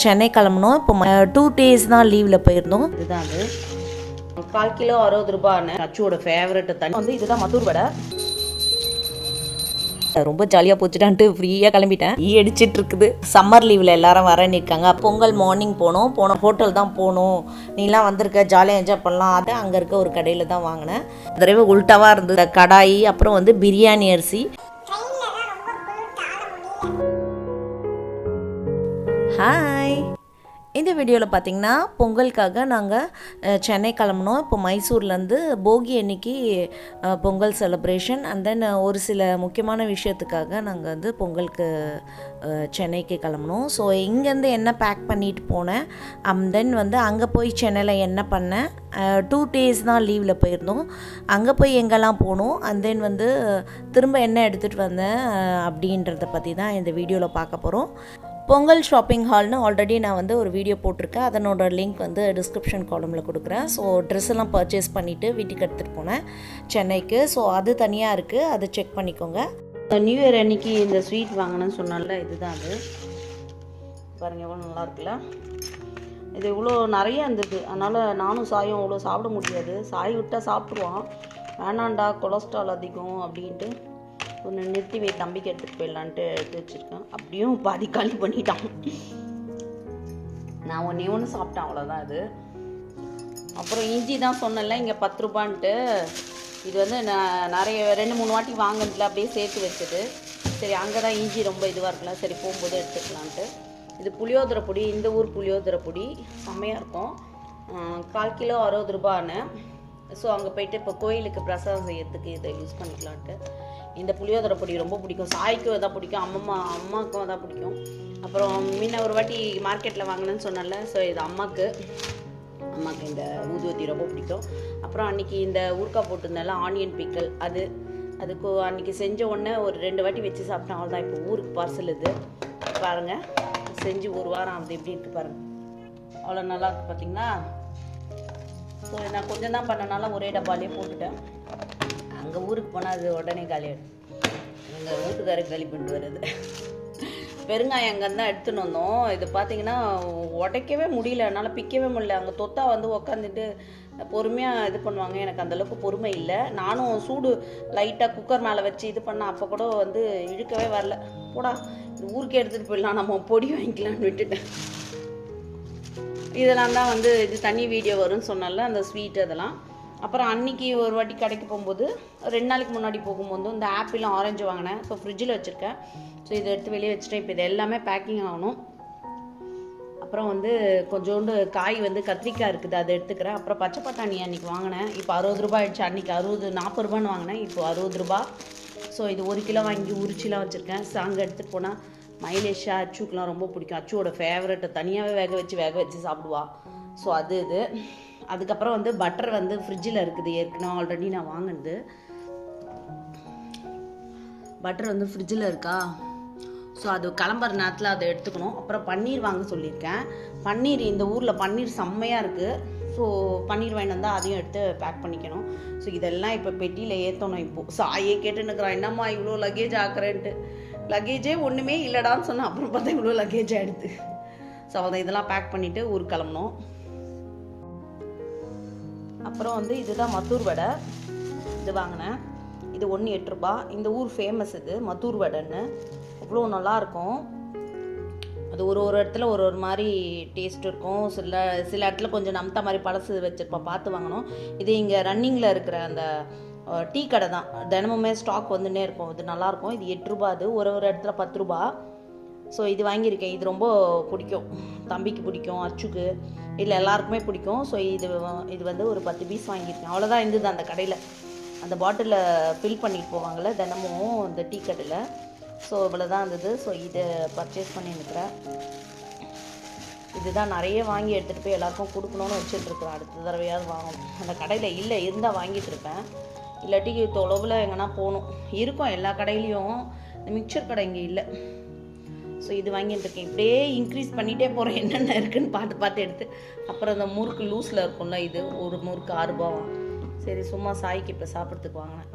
சென்னை கிளம்பணும். இப்போ 2 days தான் லீவில் போயிருந்தோம். இதுதான் அது 1/4 கிலோ 60 ரூபான்னு அச்சுவோட ஃபேவரட் தண்ணி வந்து இதுதான் மத்தூர் வடை. ரொம்ப ஜாலியாக போச்சுட்டான்ட்டு ஃப்ரீயாக கிளம்பிட்டேன். அடிச்சிட்டு இருக்குது. சம்மர் லீவில் எல்லாரும் வரேன்னு இருக்காங்க. பொங்கல் மார்னிங் போன ஹோட்டல் தான் போகணும், நீலாம் வந்திருக்க ஜாலியாக என்ஜாய் பண்ணலாம். அதை அங்கே இருக்க ஒரு கடையில் தான் வாங்கினேன். தடவை உல்ட்டாவாக இருந்தது. கடாயி, அப்புறம் வந்து பிரியாணி அரிசி. ஹாய், இந்த வீடியோவில் பார்த்தீங்கன்னா பொங்கலுக்காக நாங்கள் சென்னை கிளம்பினோம். இப்போ மைசூர்லேருந்து போகி அன்னைக்கு பொங்கல் செலிப்ரேஷன் அண்ட் தென் ஒரு சில முக்கியமான விஷயத்துக்காக நாங்கள் வந்து பொங்கலுக்கு சென்னைக்கு கிளம்பினோம். ஸோ இங்கேருந்து என்ன பேக் பண்ணிட்டு போனேன், தென் வந்து அங்கே போய் சென்னையில் என்ன பண்ணேன். 2 days தான் லீவில் போயிருந்தோம். அங்கே போய் எங்கெல்லாம் போனோம், அண்ட் தென் வந்து திரும்ப என்ன எடுத்துகிட்டு வந்தேன் அப்படின்றத பற்றி தான் இந்த வீடியோவில் பார்க்க போகிறோம். பொங்கல் ஷாப்பிங் ஹால்னு ஆல்ரெடி நான் வந்து ஒரு வீடியோ போட்டிருக்கேன். அதனோட லிங்க் வந்து டிஸ்கிரிப்ஷன் காலமில் கொடுக்குறேன். ஸோ ட்ரெஸ் எல்லாம் பர்ச்சேஸ் பண்ணிவிட்டு வீட்டுக்கு எடுத்துகிட்டு போனேன் சென்னைக்கு. ஸோ அது தனியாக இருக்குது, அதை செக் பண்ணிக்கோங்க. நியூ இயர் அன்னைக்கு இந்த ஸ்வீட் வாங்கினேன்னு சொன்னால இதுதான் அது. பாருங்கள் எவ்வளோ நல்லா இருக்குல்ல. இது இவ்வளோ நிறைய இருந்தது. அதனால் நானும் சாயும் இவ்வளோ சாப்பிட முடியாது. சாய் விட்டால் சாப்பிட்ருவான். வேணாண்டா கொலஸ்ட்ரால் அதிகம் அப்படின்ட்டு ஒன்று நிறுத்தி வை, தம்பிக்கு எடுத்துகிட்டு போயிடலான்ட்டு எடுத்து வச்சுருக்கேன். அப்படியும் பாதி காலி பண்ணிட்டான். நான் ஒன்று சாப்பிட்டேன், அவ்வளோதான் அது. அப்புறம் இஞ்சி தான் சொன்னல இங்கே 10 ரூபான்ட்டு. இது வந்து நான் நிறைய 2-3 வாட்டி வாங்கினதுல அப்படியே சேர்த்து வச்சது. சரி அங்கே தான் இஞ்சி ரொம்ப இதுவாக இருக்கலாம், சரி போகும்போது எடுத்துக்கலான்ட்டு. இது புளியோதரை பொடி, இந்த ஊர் புளியோதரை பொடி செம்மையாக இருக்கும். 1/4 கிலோ 60 ரூபான்னு. ஸோ அங்கே போயிட்டு இப்போ கோயிலுக்கு பிரசாதம் செய்யறதுக்கு இதை யூஸ் பண்ணிக்கலான்ட்டு. இந்த புளியோதரை பொடி ரொம்ப பிடிக்கும். சாய்க்கும் தான் பிடிக்கும், அம்மாவுக்கும் தான் பிடிக்கும். அப்புறம் முன்ன ஒரு வாட்டி மார்க்கெட்டில் வாங்கினேன்னு சொன்னல, ஸோ இது அம்மாவுக்கு இந்த ஊதுவத்தி ரொம்ப பிடிக்கும். அப்புறம் அன்றைக்கி இந்த ஊறுக்காய் போட்டிருந்தால ஆனியன் பிக்கல், அதுக்கு அன்றைக்கி செஞ்ச உடனே ஒரு 2 வாட்டி வச்சு சாப்பிட்டேன், அவ்வளோதான். இப்போ ஊருக்கு பார்சல் இது பாருங்கள், செஞ்சு 1 வாரம் ஆகுது. எப்படி இருக்குது பாருங்கள், அவ்வளோ நல்லா இருக்குது பார்த்தீங்களா. ஸோ நான் கொஞ்சம் தான் பண்ணனால ஒரே டப்பாலே போட்டுட்டேன். அங்கே ஊருக்கு போனால் அது உடனே காலியாகிடும். எங்கள் வீட்டுக்காரருக்கு காலி பண்ணிட்டு வருது. பெருங்காயம் அங்கே தான் எடுத்துன்னு வந்தோம். இது பார்த்தீங்கன்னா உடைக்கவே முடியல, என்னால் பிக்கவே முடியல. அங்கே தொத்தா வந்து உக்காந்துட்டு பொறுமையாக இது பண்ணுவாங்க. எனக்கு அந்தளவுக்கு பொறுமை இல்லை. நானும் சூடு லைட்டாக குக்கர் மேலே வச்சு இது பண்ணேன். அப்போ கூட வந்து இழுக்கவே வரல. போடா இது ஊருக்கே எடுத்துகிட்டு போயிடலாம், நம்ம பொடி வாங்கிக்கலான்னு விட்டுட்டேன். இதெல்லாம் தான் வந்து இது தனி வீடியோ வரும்னு சொன்னால அந்த ஸ்வீட் அதெல்லாம். அப்புறம் அன்றைக்கி ஒரு வாட்டி கடைக்கு போகும்போது 2 நாளைக்கு முன்னாடி போகும்போது இந்த ஆப்பிளும் ஆரஞ்சு வாங்கினேன். ஸோ ஃப்ரிட்ஜில் வச்சுருக்கேன். ஸோ இதை எடுத்து வெளியே வச்சுட்டேன். இப்போ இது எல்லாமே பேக்கிங் ஆகணும். அப்புறம் வந்து கொஞ்சோண்டு காய் வந்து கத்திரிக்காய் இருக்குது, அதை எடுத்துக்கிறேன். அப்புறம் பச்சை பட்டாணி அன்றைக்கி வாங்கினேன். இப்போ 60 ரூபாய் ஆயிடுச்சு. அன்றைக்கி 40 ரூபான்னு வாங்கினேன், இப்போ 60 ரூபா. ஸோ இது 1 கிலோ வாங்கி உரிச்சிலாம் வச்சுருக்கேன். ஸோ அங்கே எடுத்துகிட்டு போனால் மைலேஷா அச்சுக்கெலாம் ரொம்ப பிடிக்கும். அச்சுவோட ஃபேவரட்டு, தனியாகவே வேக வச்சு சாப்பிடுவா. ஸோ அது அதுக்கப்புறம் வந்து பட்டர் வந்து ஃப்ரிட்ஜில் இருக்குது. ஏற்கனவே ஆல்ரெடி நான் வாங்கினது பட்டர் வந்து ஃப்ரிட்ஜில் இருக்கா. ஸோ அது கிளம்புற நேரத்தில் அதை எடுத்துக்கணும். அப்புறம் பன்னீர் வாங்க சொல்லியிருக்கேன். பன்னீர் இந்த ஊரில் பன்னீர் செம்மையாக இருக்குது. ஸோ பன்னீர் வாங்கிட்டு வந்தால் அதையும் எடுத்து பேக் பண்ணிக்கணும். ஸோ இதெல்லாம் இப்போ பெட்டியில் ஏற்றணும். இப்போது சாயே கேட்டுன்னுக்குறான், என்னம்மா இவ்வளோ லக்கேஜ் ஆக்குறேன்ட்டு. லக்கேஜே ஒன்றுமே இல்லைடான்னு சொன்னேன். அப்புறம் பார்த்தா இவ்வளோ லக்கேஜ் ஆகிடுது. ஸோ அதை இதெல்லாம் பேக் பண்ணிவிட்டு ஊருக்கு கிளம்பணும். அப்புறம் வந்து இதுதான் மத்தூர் வடை, இது வாங்கினேன். இது 1.8 ரூபா. இந்த ஊர் ஃபேமஸ் இது மத்தூர் வடைன்னு. அவ்வளோ நல்லாயிருக்கும். அது ஒரு இடத்துல ஒரு மாதிரி டேஸ்ட் இருக்கும். சில இடத்துல கொஞ்சம் நம்த மாதிரி பழசு வச்சுருப்போம், பார்த்து வாங்கணும். இது இங்கே ரன்னிங்கில் இருக்கிற அந்த டீ கடை தான், தினமுமே ஸ்டாக் வந்துன்னே இருக்கும். இது நல்லாயிருக்கும். இது 8 ரூபா. அது ஒரு இடத்துல 10 ரூபா. ஸோ இது இது ரொம்ப பிடிக்கும். தம்பிக்கு பிடிக்கும், அச்சுக்கு, இல்லை எல்லாருக்குமே பிடிக்கும். ஸோ இது வந்து ஒரு 10 பீஸ் வாங்கியிருக்கேன். அவ்வளோதான் இருந்தது அந்த கடையில். அந்த பாட்டிலில் ஃபில் பண்ணிட்டு போவாங்கள்ல தினமும் இந்த டீ கடையில். ஸோ இவ்வளோ தான் இருந்தது. ஸோ இதை பர்ச்சேஸ் பண்ணியிருக்கிறேன். இதுதான் நிறைய வாங்கி எடுத்துகிட்டு போய் எல்லாருக்கும் கொடுக்கணுன்னு வச்சுட்ருக்குறேன். அடுத்த தடவையாவது வாங்கணும். அந்த கடையில் இல்லை, இருந்தால் வாங்கிட்டு இருப்பேன். இல்லாட்டி தொலைவில் எங்கன்னா போகணும். இருக்கும் எல்லா கடையிலையும். இந்த மிக்சர் கடை இங்கே இல்லை. ஸோ இது வாங்கிட்டு இருக்கேன். இப்படியே இன்க்ரீஸ் பண்ணிகிட்டே போகிறேன், என்னென்ன இருக்குதுன்னு பார்த்து எடுத்து. அப்புறம் அந்த முறுக்கு லூஸில் இருக்கும்ல, இது ஒரு முறுக்கு 6 ரூபாவா. சரி சும்மா சாய்க்கு இப்போ சாப்பிட்றதுக்கு வாங்கினேன்.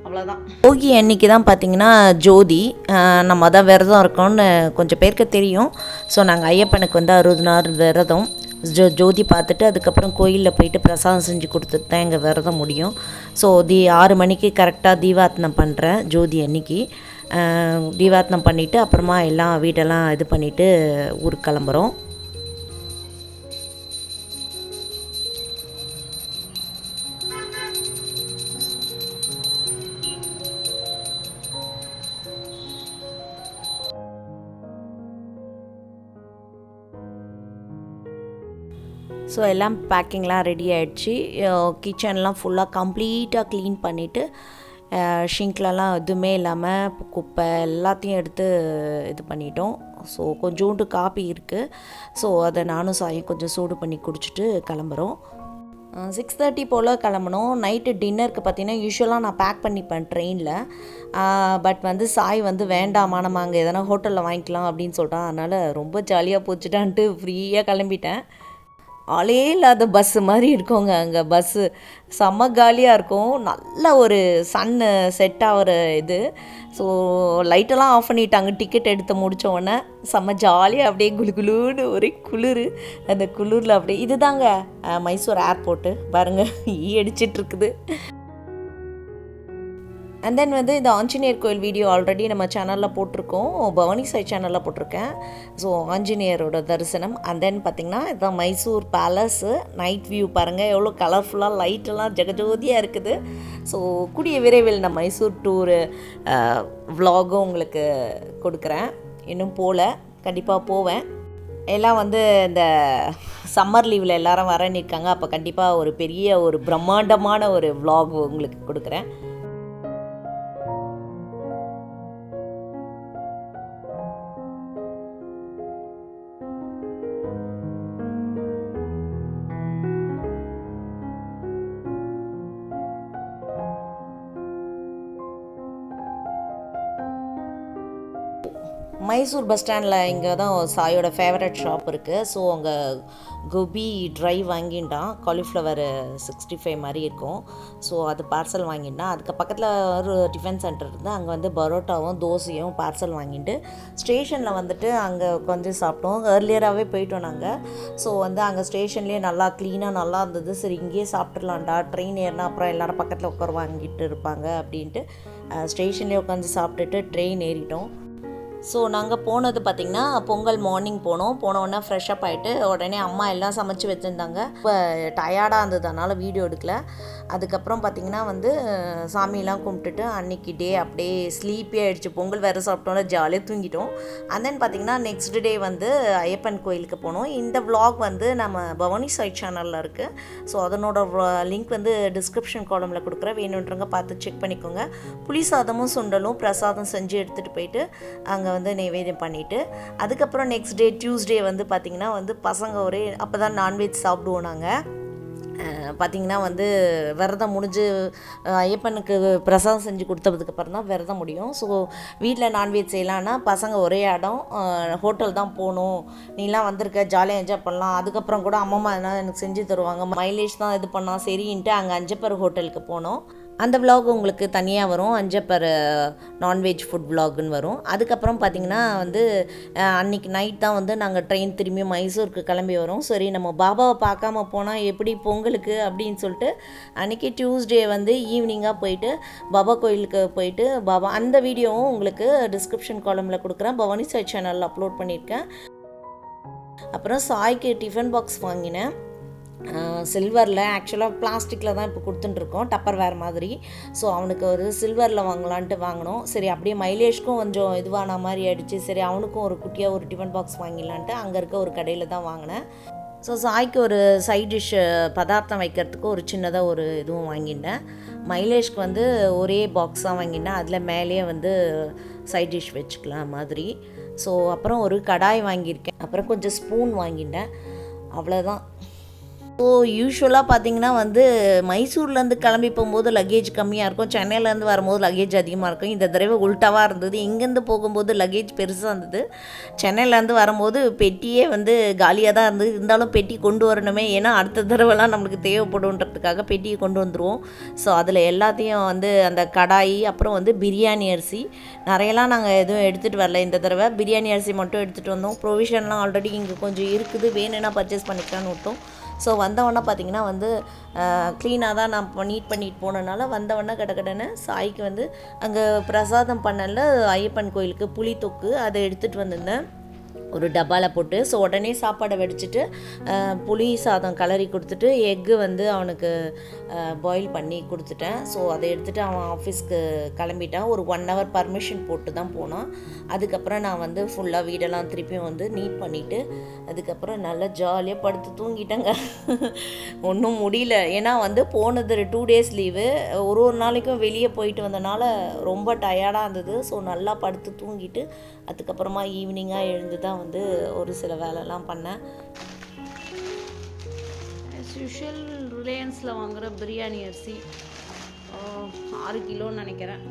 அவ்வளோதான். போகி அன்னைக்கு தான் பார்த்திங்கன்னா ஜோதி நம்ம தான் விரதம் இருக்கோம்னு கொஞ்சம் பேருக்கு தெரியும். ஸோ நாங்கள் ஐயப்பனுக்கு வந்து 60 நாள் விரதம் ஜோதி பார்த்துட்டு அதுக்கப்புறம் கோயிலில் போயிட்டு பிரசாதம் செஞ்சு கொடுத்துட்டு தான் எங்கள் விரதம் முடியும். ஸோ 6 மணிக்கு கரெக்டாக தீபார்த்தனை பண்ணுறேன் ஜோதி அன்னைக்கு. தீபார்த்தனை பண்ணிவிட்டு அப்புறமா எல்லாம் வீடெல்லாம் இது பண்ணிவிட்டு ஊருக்கு கிளம்புறோம். ஸோ எல்லாம் பேக்கிங்லாம் ரெடி ஆகிடுச்சு. கிச்சன்லாம் ஃபுல்லாக கம்ப்ளீட்டாக க்ளீன் பண்ணிவிட்டு ஷிங்க்லலாம் எதுவுமே இல்லாமல் குப்பை எல்லாத்தையும் எடுத்து இது பண்ணிட்டோம். ஸோ கொஞ்சோண்டு காப்பி இருக்குது. ஸோ அதை நானும் சாயும் கொஞ்சம் சூடு பண்ணி குடிச்சிட்டு கிளம்புறோம். 6:30 போல் கிளம்பணும். நைட்டு டின்னருக்கு பார்த்தீங்கன்னா யூஸ்வலாக நான் பேக் பண்ணிப்பேன் ட்ரெயினில். பட் வந்து சாய் வந்து வேண்டாமா நம்ம அங்கே எதனா ஹோட்டலில் வாங்கிக்கலாம் அப்படின்னு சொல்லிட்டான். அதனால் ரொம்ப ஜாலியாக போச்சுட்டான்ட்டு ஃப்ரீயாக கிளம்பிட்டேன். ஆளே இல்லாத பஸ்ஸு மாதிரி இருக்குங்க அங்கே. பஸ்ஸு செம்ம காலியாக இருக்கும். நல்ல ஒரு சன்னு செட் ஆகிற இது. ஸோ லைட்டெல்லாம் ஆஃப் பண்ணிட்டாங்க டிக்கெட் எடுத்து முடித்தோடனே. செம்ம ஜாலியாக அப்படியே குளுகுளுன்னு ஒரே குளிர். அந்த குளிரில் அப்படியே இது தாங்க மைசூர் ஏர்போர்ட்டு பாருங்கள், அடிச்சிட்ருக்குது. அண்ட் தென் வந்து இந்த ஆஞ்சநேயர் கோயில் வீடியோ ஆல்ரெடி நம்ம சேனலில் போட்டிருக்கோம், பவானி சாய் சேனலில் போட்டிருக்கேன். ஸோ ஆஞ்சநேயரோட தரிசனம். அண்ட் தென் பார்த்திங்கன்னா இதுதான் மைசூர் பேலஸு. நைட் வியூ பாருங்கள் எவ்வளோ கலர்ஃபுல்லாக லைட்டெல்லாம் ஜெகஜோதியாக இருக்குது. ஸோ கூடிய விரைவில் நான் மைசூர் டூரு விலாகும் உங்களுக்கு கொடுக்குறேன். இன்னும் போகல, கண்டிப்பாக போவேன். எல்லாம் வந்து இந்த சம்மர் லீவில் எல்லாரும் வரேன்னு இருக்காங்க. அப்போ கண்டிப்பாக ஒரு பெரிய ஒரு பிரம்மாண்டமான ஒரு விலாக் உங்களுக்கு கொடுக்குறேன். மைசூர் பஸ் ஸ்டாண்டில் இங்கே தான் சாயோட ஃபேவரட் ஷாப் இருக்குது. ஸோ அங்கே கோபி ட்ரை வாங்கிட்டான், காலிஃப்ளவர் 65 மாதிரி இருக்கும். ஸோ அது பார்சல் வாங்கிட்டான். அதுக்கு பக்கத்தில் ஒரு டிஃபன் சென்டர் இருக்குது. அங்கே வந்து பரோட்டாவும் தோசையும் பார்சல் வாங்கிட்டு ஸ்டேஷனில் வந்துட்டு அங்கே உட்காந்து சாப்பிட்டோம். ஏர்லியராகவே போயிட்டோம் நாங்கள். ஸோ வந்து அங்கே ஸ்டேஷன்லேயே நல்லா க்ளீனாக நல்லா இருந்தது. சரி இங்கேயே சாப்பிட்றலாம்டா, ட்ரெயின் ஏறினா அப்புறம் எல்லோரும் பக்கத்தில் உட்கார வாங்கிட்டு இருப்பாங்க அப்படின்ட்டு ஸ்டேஷன்லேயே உட்காந்து சாப்பிட்டுட்டு ட்ரெயின் ஏறிட்டோம். ஸோ நாங்கள் போனது பார்த்திங்கன்னா பொங்கல் மார்னிங் போனோடனே ஃப்ரெஷ்அப் ஆகிட்டு உடனே அம்மா எல்லாம் சமைச்சு வச்சுருந்தாங்க. இப்போ டயர்டாக இருந்தது, அதனால் வீடியோ எடுக்கல. அதுக்கப்புறம் பார்த்திங்கன்னா வந்து சாமியெல்லாம் கும்பிட்டுட்டு அன்றைக்கி டே அப்படியே ஸ்லீப்பே ஆகிடுச்சு. பொங்கல் வேறு சாப்பிட்டோன்னா ஜாலியாக தூங்கிட்டோம். அண்ட் தென் பார்த்திங்கன்னா நெக்ஸ்ட் டே வந்து ஐயப்பன் கோயிலுக்கு போனோம். இந்த விலாக் வந்து நம்ம பவானி சாய் சேனலில் இருக்குது. ஸோ அதனோட லிங்க் வந்து டிஸ்கிரிப்ஷன் காலமில் கொடுக்குறேன், வேணுன்றவங்க பார்த்து செக் பண்ணிக்கோங்க. புளி சாதமும் சுண்டலும் பிரசாதம் செஞ்சு எடுத்துகிட்டு போயிட்டு அங்கே வந்து நைவேத்தியம் பண்ணிவிட்டு அதுக்கப்புறம் நெக்ஸ்ட் டே டியூஸ்டே வந்து பார்த்திங்கன்னா வந்து பசங்க ஒரே அப்போ தான் நான்வெஜ் சாப்பிடுவோம் நாங்கள். பார்த்திங்கன்னா வந்து விரதம் முடிஞ்சு ஐயப்பனுக்கு பிரசாதம் செஞ்சு கொடுத்ததுக்கப்புறம் தான் விரதம் முடியும். ஸோ வீட்டில் நான்வெஜ் செய்யலான்னா பசங்க ஒரே இடம் ஹோட்டல் தான் போகணும், நீலாம் வந்திருக்க ஜாலியாக என்ஜாய் பண்ணலாம், அதுக்கப்புறம் கூட அம்மா என்ன எனக்கு செஞ்சு தருவாங்க, மைலேஜ் தான் இது பண்ணால் சரின்ட்டு அங்கே அஞ்சப்பர் ஹோட்டலுக்கு போனோம். அந்த விலாக் உங்களுக்கு தனியாக வரும், அஞ்சப்பர் நான்வெஜ் ஃபுட் விலாகுன்னு வரும். அதுக்கப்புறம் பார்த்திங்கன்னா வந்து அன்றைக்கி நைட் தான் வந்து நாங்கள் ட்ரெயின் திரும்பி மைசூருக்கு கிளம்பி வரோம். சரி நம்ம பாபாவை பார்க்காம போனால் எப்படி பொங்கலுக்கு அப்படின்னு சொல்லிட்டு அன்றைக்கி டியூஸ்டே வந்து ஈவினிங்காக போயிட்டு பாபா கோயிலுக்கு போயிட்டு பாபா அந்த வீடியோவும் உங்களுக்கு டிஸ்கிரிப்ஷன் காலமில் கொடுக்குறேன், பவானி சாய் சேனலில் அப்லோட் பண்ணியிருக்கேன். அப்புறம் சாய்க்கு டிஃபன் பாக்ஸ் வாங்கினேன். சில்வரில், ஆக்சுவலாக பிளாஸ்டிக்கில் தான் இப்போ கொடுத்துட்டுருக்கோம், டப்பர் வேர் மாதிரி. ஸோ அவனுக்கு ஒரு சில்வரில் வாங்கலான்ட்டு வாங்கினோம். சரி அப்படியே மைலேஜ்க்கும் கொஞ்சம் இதுவான மாதிரி ஆகிடுச்சு. சரி அவனுக்கும் ஒரு குட்டியாக ஒரு டிஃபன் பாக்ஸ் வாங்கிடலான்ட்டு அங்கே இருக்க ஒரு கடையில் தான் வாங்கினேன். ஸோ சாய்க்கு ஒரு சைட் டிஷ் பதார்த்தம் வைக்கிறதுக்கு ஒரு சின்னதாக ஒரு இதுவும் வாங்கிட்டேன். மைலேஜ்க்கு வந்து ஒரே பாக்ஸாக வாங்கிட்டேன், அதில் மேலேயே வந்து சைட் டிஷ் வச்சுக்கலாம் மாதிரி. ஸோ அப்புறம் ஒரு கடாய் வாங்கியிருக்கேன், அப்புறம் கொஞ்சம் ஸ்பூன் வாங்கிட்டேன், அவ்வளோதான். ஸோ யூஸ்வலாக பார்த்தீங்கன்னா வந்து மைசூர்லேருந்து கிளம்பி போகும்போது லக்கேஜ் கம்மியாக இருக்கும், சென்னையிலேருந்து வரும்போது லக்கேஜ் அதிகமாக இருக்கும். இந்த தடவை உல்ட்டாவாக இருந்தது. இங்கேருந்து போகும்போது லக்கேஜ் பெருசாக இருந்தது, சென்னையிலேருந்து வரும்போது பெட்டியே வந்து காலியாக தான் இருந்தது. இருந்தாலும் பெட்டி கொண்டு வரணுமே, ஏன்னா அடுத்த தடவைலாம் நம்மளுக்கு தேவைப்படுன்றதுக்காக பெட்டியை கொண்டு வந்துடுவோம். ஸோ அதில் எல்லாத்தையும் வந்து அந்த கடாயி, அப்புறம் வந்து பிரியாணி அரிசி நிறையலாம் நாங்கள் எதுவும் எடுத்துகிட்டு வரல. இந்த தடவை பிரியாணி அரிசி மட்டும் எடுத்துகிட்டு வந்தோம். ப்ரொவிஷன்லாம் ஆல்ரெடி இங்கே கொஞ்சம் இருக்குது, வேணும்னா பர்ச்சேஸ் பண்ணிக்கலான்னு விட்டோம். ஸோ வந்தவொடனே பார்த்திங்கன்னா வந்து க்ளீனாக தான் நான் நீட் பண்ணிட்டு போனதுனால வந்தவொடனே கடன்னு சாய்க்கு வந்து அங்கே பிரசாதம் பண்ணல ஐயப்பன் கோயிலுக்கு புளி தொக்கு அதை எடுத்துகிட்டு வந்திருந்தேன் ஒரு டப்பாவில் போட்டு. ஸோ உடனே சாப்பாடை வடிச்சிட்டு புளி சாதம் கலரி கொடுத்துட்டு எக்கு வந்து அவனுக்கு பாயில் பண்ணி கொடுத்துட்டேன். ஸோ அதை எடுத்துகிட்டு அவன் ஆஃபீஸ்க்கு கிளம்பிட்டான். ஒரு 1 hour பர்மிஷன் போட்டு தான் போனான். அதுக்கப்புறம் நான் வந்து ஃபுல்லாக வீடெல்லாம் திருப்பியும் வந்து நீட் பண்ணிவிட்டு அதுக்கப்புறம் நல்லா ஜாலியாக படுத்து தூங்கிட்டேங்க. ஒன்றும் முடியல, ஏன்னா வந்து போனது 2 days லீவு, ஒரு நாளைக்கும் வெளியே போயிட்டு வந்தனால ரொம்ப டயர்டாக இருந்தது. ஸோ நல்லா படுத்து தூங்கிட்டு அதுக்கப்புறமா ஈவினிங்காக எழுந்து தான் வந்து ஒரு சில வேலைலாம் பண்ணேன். ஆஸ் யூஷுவல் ரிலையன்ஸில் வாங்குகிற பிரியாணி அரிசி 6 கிலோன்னு நினைக்கிறேன்.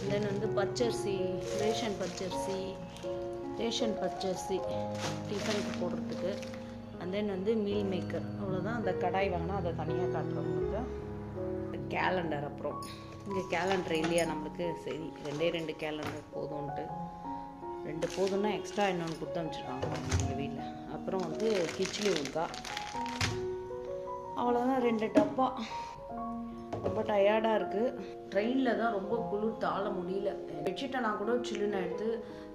தென் வந்து பச்சரிசி, ரேஷன் பச்சரிசி டிஃபனுக்கு போடுறதுக்கு. அண்ட் தென் வந்து மீல் மேக்கர், அவ்வளோதான். அந்த கடாய் வாங்கினா அதை தனியாக காட்டுறவங்களுக்கு. கேலண்டர், அப்புறம் இங்கே கேலண்டர் இல்லையா நம்மளுக்கு, சரி 2 கேலண்டர் போதும்ன்ட்டு 2 போதும்னா எக்ஸ்ட்ரா இன்னொன்று கொடுத்து அனுப்பிச்சிருக்காங்க எங்கள் வீட்டில். அப்புறம் வந்து கிச்லி ஊக்கா, அவ்வளோதான் 2 டப்பா. ரொம்ப டயர்டாக இருக்குது. ட்ரெயினில் தான் ரொம்ப குளிர் தாழ முடியல. பெட்ஷீட்டை நான் கூட சில்லுன்னு எடுத்து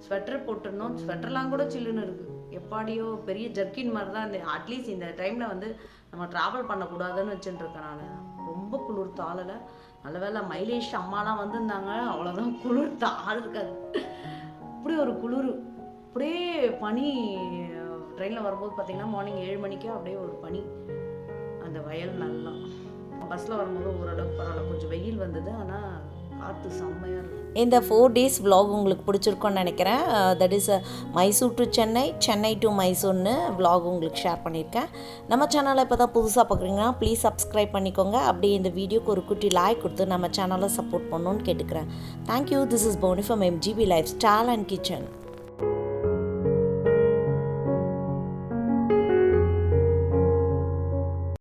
ஸ்வெட்டர் போட்டுருந்தோம், ஸ்வெட்டர்லாம் கூட சில்லுன்னு இருக்குது. எப்பாடியோ பெரிய ஜர்க்கின் மாதிரி தான். அட்லீஸ்ட் இந்த டைமில் வந்து நம்ம ட்ராவல் பண்ணக்கூடாதுன்னு வச்சுட்டுருக்கேன் நான். ரொம்ப குளிர் தாழலை. நல்ல வேளை மைலேஷ் அம்மாலாம் வந்திருந்தாங்க, அவ்வளோதான் குளிர் தாழ இருக்காது. அப்படி ஒரு குளிர், அப்படியே பனி. ட்ரெயினில் வரும்போது பார்த்திங்கன்னா மார்னிங் 7 மணிக்கே அப்படியே ஒரு பனி. அந்த வயல் நல்லா. பஸ்ஸில் வரும்போது ஓரளவுக்கு பரவாயில்ல, கொஞ்சம் வெயில் வந்தது, ஆனால் காற்று செம்மையாக இருக்கும். இந்த 4 days vlog உங்களுக்கு பிடிச்சிருக்கோன்னு நினைக்கிறேன். That is Mysore to Chennai, Chennai to மைசூர்னு vlog உங்களுக்கு ஷேர் பண்ணியிருக்கேன். நம்ம சேனலை இப்போ தான் புதுசாக பார்க்குறீங்கன்னா ப்ளீஸ் சப்ஸ்கிரைப் பண்ணிக்கோங்க. அப்படியே இந்த வீடியோக்கு ஒரு குட்டி லைக் கொடுத்து நம்ம சேனலை சப்போர்ட் பண்ணணுன்னு கேட்டுக்கிறேன். Thank you. This is Pauni from MGB life style and kitchen.